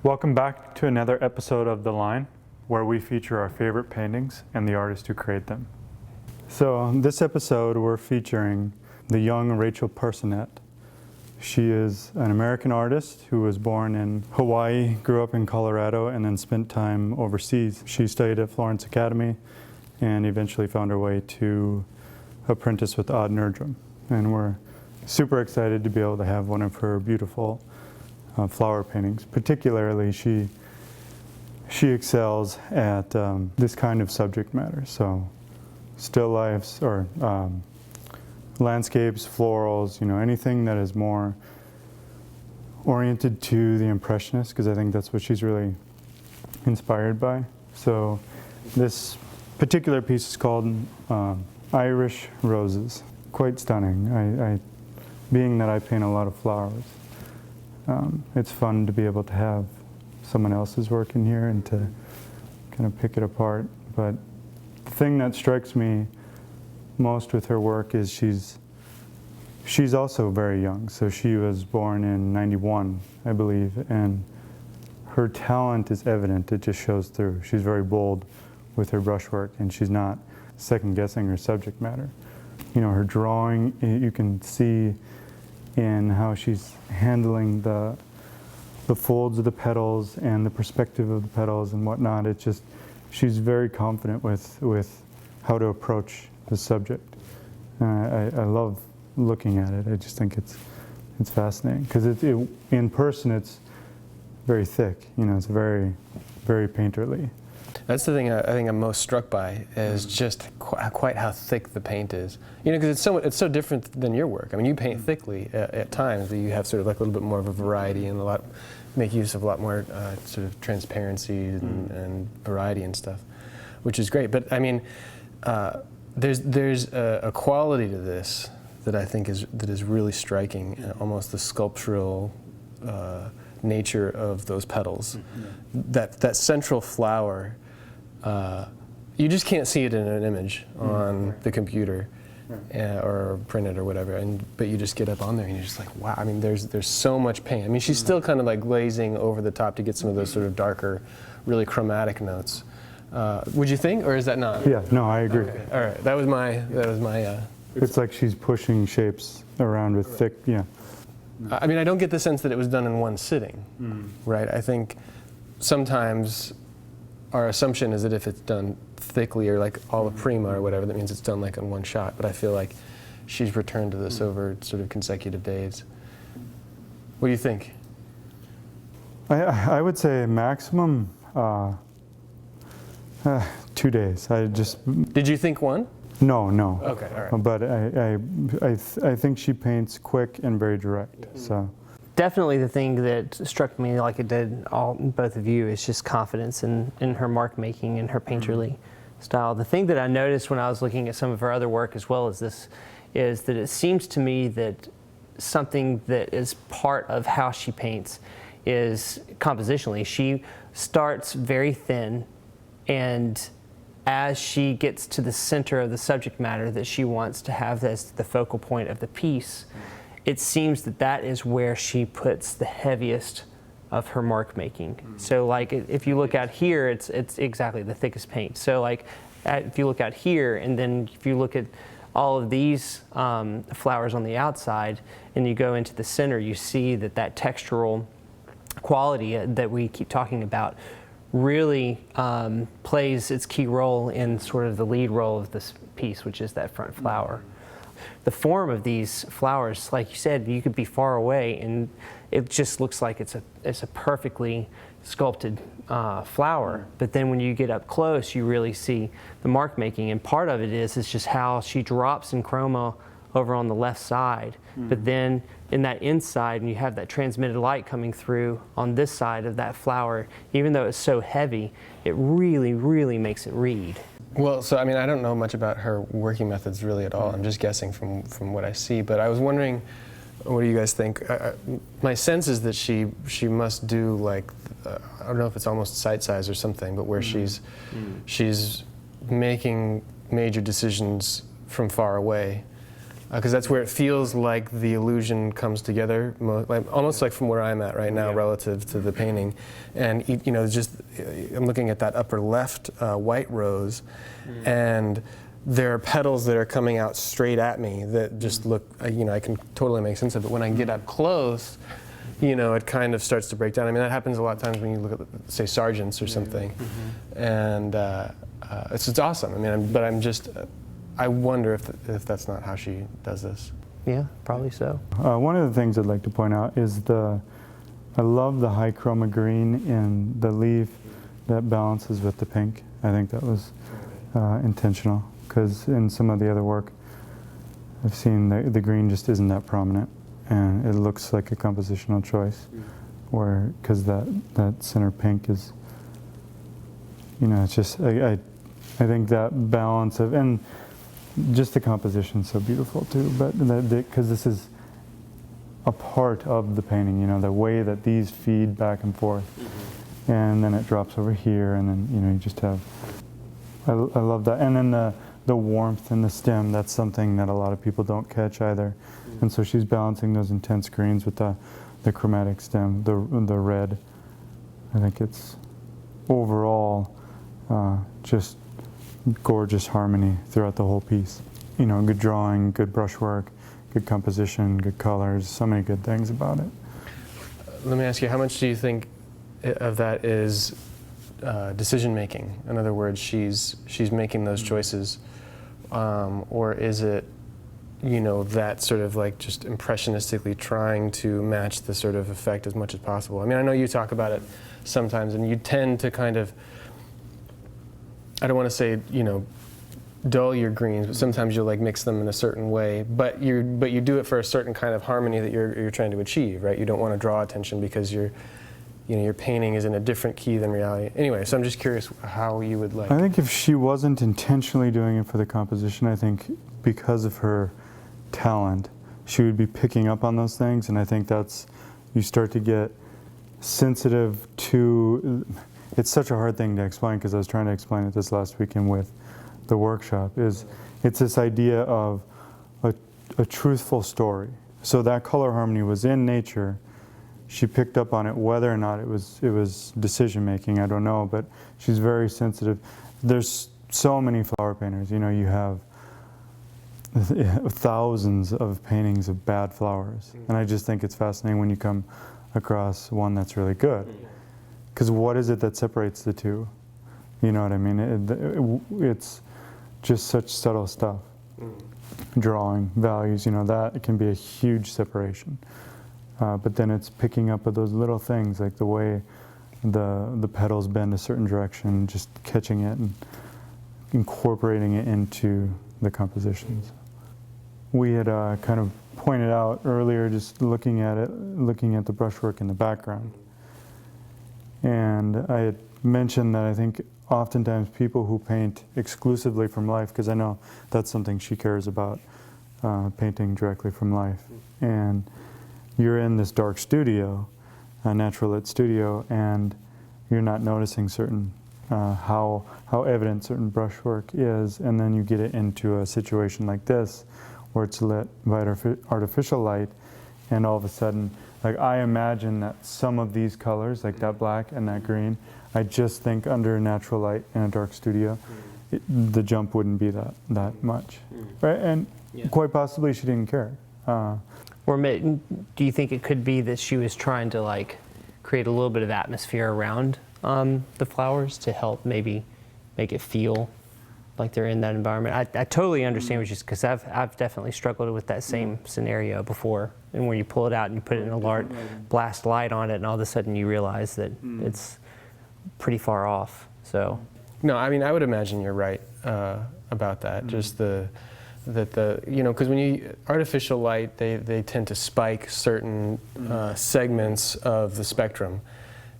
Welcome back to another episode of The Line, where we feature our favorite paintings and the artists who create them. So this episode we're featuring the young Rachel Personett. She is an American artist who was born in Hawaii, grew up in Colorado, and then spent time overseas. She studied at Florence Academy and eventually found her way to apprentice with Odd Nerdrum. And we're super excited to be able to have one of her beautiful flower paintings. Particularly, she excels at this kind of subject matter. So still lifes or landscapes, florals, anything that is more oriented to the Impressionists, because I think that's what she's really inspired by. So this particular piece is called Irish Roses. Quite stunning. I being that I paint a lot of flowers, it's fun to be able to have someone else's work in here and to kind of pick it apart. But the thing that strikes me most with her work is she's also very young. So she was born in '91, I believe, and her talent is evident. It just shows through. She's very bold with her brushwork, and she's not second-guessing her subject matter. Her drawing, you can see in how she's handling the folds of the petals and the perspective of the petals and whatnot. It's just, she's very confident with how to approach the subject. I love looking at it. I just think it's fascinating because in person it's very thick. It's very, very painterly. That's the thing I think I'm most struck by is just quite how thick the paint is. Because it's so different than your work. I mean, you paint thickly at times, but you have sort of like a little bit more of a variety and make use of a lot more sort of transparency and variety and stuff, which is great. But I mean, there's a quality to this that I think is really striking, almost the sculptural nature of those petals. That central flower. You just can't see it in an image on the computer or print it or whatever, but you just get up on there and you're just like, wow. I mean, there's so much paint. I mean, she's still kind of like glazing over the top to get some of those sort of darker, really chromatic notes. Would you think, or is that not? Yeah, no, I agree. Okay. All right, that was my. It's like she's pushing shapes around with thick, yeah. I mean, I don't get the sense that it was done in one sitting, right? I think sometimes our assumption is that if it's done thickly or like alla prima or whatever, that means it's done like in one shot. But I feel like she's returned to this over sort of consecutive days. What do you think? I would say maximum 2 days. Did you think one? No. Okay, all right. But I think she paints quick and very direct. So. Definitely the thing that struck me, like it did both of you, is just confidence in her mark making and her painterly style. The thing that I noticed when I was looking at some of her other work as well as this is that it seems to me that something that is part of how she paints is compositionally. She starts very thin, and as she gets to the center of the subject matter that she wants to have as the focal point of the piece, it seems that is where she puts the heaviest of her mark making. So like if you look out here, it's exactly the thickest paint. So like if you look out here, and then if you look at all of these flowers on the outside and you go into the center, you see that textural quality that we keep talking about really plays its key role in sort of the lead role of this piece, which is that front flower. The form of these flowers, like you said, you could be far away and it just looks like it's a perfectly sculpted flower. But then when you get up close, you really see the mark making, and part of it is just how she drops in chroma over on the left side. But then in that inside, and you have that transmitted light coming through on this side of that flower, even though it's so heavy, it really, really makes it read. Well, so I mean, I don't know much about her working methods really at all. I'm just guessing from what I see. But I was wondering, what do you guys think? My sense is that she must do like, I don't know if it's almost sight size or something, but where she's making major decisions from far away. because that's where it feels like the illusion comes together, almost like from where I'm at right now relative to the painting. And just I'm looking at that upper left white rose, and there are petals that are coming out straight at me that just look, I can totally make sense of it. When I get up close, it kind of starts to break down. I mean, that happens a lot of times when you look at, say, Sargents or something, and it's awesome. I mean, I wonder if that's not how she does this. Yeah, probably so. One of the things I'd like to point out is I love the high chroma green in the leaf that balances with the pink. I think that was intentional, because in some of the other work I've seen the green just isn't that prominent, and it looks like a compositional choice, because that center pink is, it's just, I think that balance of, and just the composition's so beautiful too, but because this is a part of the painting, the way that these feed back and forth, and then it drops over here, and then you just have, I love that. And then the warmth in the stem, that's something that a lot of people don't catch either, and so she's balancing those intense greens with the chromatic stem, the red. I think it's overall just gorgeous harmony throughout the whole piece. Good drawing, good brushwork, good composition, good colors, so many good things about it. Let me ask you, how much do you think of that is decision making? In other words, she's making those choices, or is it, that sort of like just impressionistically trying to match the sort of effect as much as possible? I mean, I know you talk about it sometimes, and you tend to kind of, I don't want to say, dull your greens, but sometimes you'll like mix them in a certain way. But you do it for a certain kind of harmony that you're trying to achieve, right? You don't want to draw attention because your painting is in a different key than reality. Anyway, so I'm just curious how you would like. I think if she wasn't intentionally doing it for the composition, I think because of her talent, she would be picking up on those things, and I think you start to get sensitive to. It's such a hard thing to explain, because I was trying to explain it this last weekend with the workshop, it's this idea of a truthful story. So that color harmony was in nature. She picked up on it, whether or not it was decision making, I don't know, but she's very sensitive. There's so many flower painters, you have thousands of paintings of bad flowers, and I just think it's fascinating when you come across one that's really good. Because what is it that separates the two? You know what I mean? It's just such subtle stuff. Drawing, values, that it can be a huge separation. But then it's picking up of those little things, like the way the petals bend a certain direction, just catching it and incorporating it into the compositions. We had kind of pointed out earlier, just looking at the brushwork in the background. And I had mentioned that I think oftentimes people who paint exclusively from life, because I know that's something she cares about, painting directly from life. And you're in this dark studio, a natural lit studio, and you're not noticing certain, how evident certain brushwork is, and then you get it into a situation like this, where it's lit by artificial light, and all of a sudden, like I imagine that some of these colors, like that black and that green, I just think under natural light in a dark studio, the jump wouldn't be that much, right? And quite possibly she didn't care. Or do you think it could be that she was trying to like create a little bit of atmosphere around the flowers to help maybe make it feel like they're in that environment? I totally understand what you're, because I've definitely struggled with that same scenario before, and where you pull it out and you put it in a large blast light on it, and all of a sudden you realize that it's pretty far off. So no, I mean, I would imagine you're right about that. Just because when you artificial light, they tend to spike certain segments of the spectrum,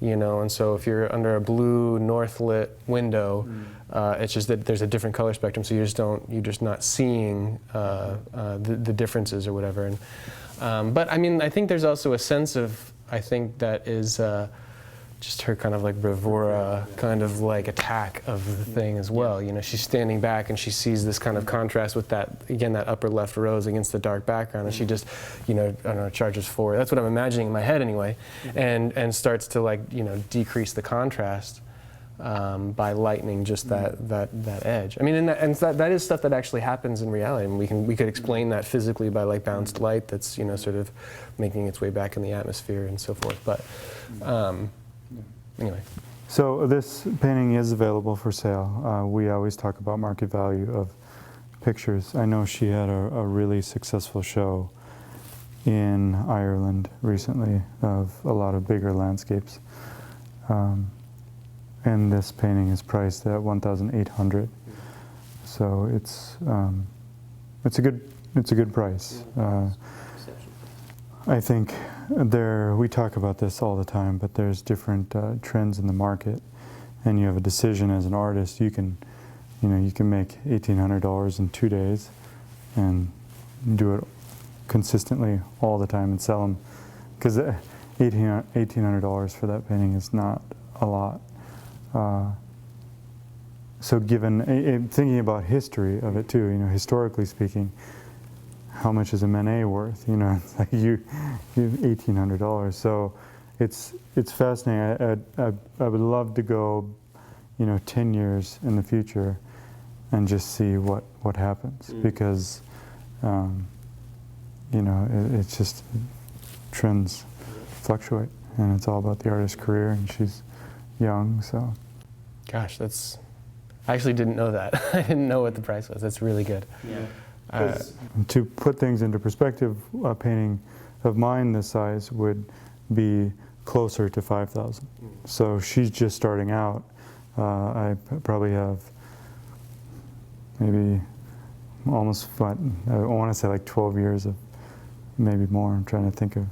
and so if you're under a blue north lit window, it's just that there's a different color spectrum, so you're just not seeing the differences or whatever. And but I mean, I think there's also a sense of, I think that is just her kind of like bravura kind of like attack of the thing as well. You know, she's standing back and she sees this kind of contrast with that, again, that upper left rose against the dark background, and she just, you know, I don't know, charges forward. That's what I'm imagining in my head anyway, and starts to, like, you know, decrease the contrast by lightening just that edge. I mean, and that is stuff that actually happens in reality, and we could explain that physically by like bounced light that's, you know, sort of making its way back in the atmosphere and so forth. But anyway. So this painting is available for sale. We always talk about market value of pictures. I know she had a really successful show in Ireland recently of a lot of bigger landscapes. And this painting is priced at $1,800. So it's a good price. I think we talk about this all the time, but there's different trends in the market, and you have a decision as an artist. You can make $1,800 in 2 days, and do it consistently all the time and sell them, because $1,800 for that painting is not a lot. So thinking about history of it too, you know, historically speaking, how much is a Manet worth? You know, it's like you have $1,800. So it's fascinating. I would love to go, you know, 10 years in the future and just see what happens, because you know, it's just trends fluctuate, and it's all about the artist's career, and she's young, so. Gosh, I actually didn't know that. I didn't know what the price was. That's really good. Yeah. To put things into perspective, a painting of mine this size would be closer to $5,000. So she's just starting out. I probably have maybe almost, I want to say like 12 years of, maybe more, I'm trying to think of.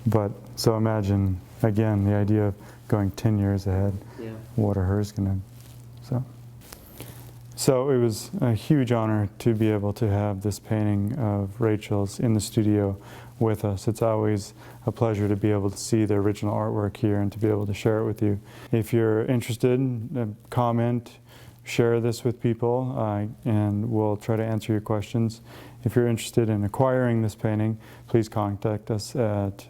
But, so imagine, again, the idea of going 10 years ahead, what are hers going to, So it was a huge honor to be able to have this painting of Rachel's in the studio with us. It's always a pleasure to be able to see the original artwork here and to be able to share it with you. If you're interested, comment, share this with people, and we'll try to answer your questions. If you're interested in acquiring this painting, please contact us at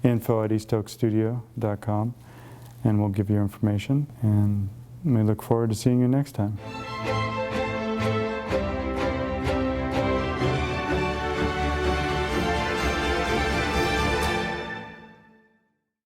info@eastoakstudio.com, and we'll give you information, and we look forward to seeing you next time.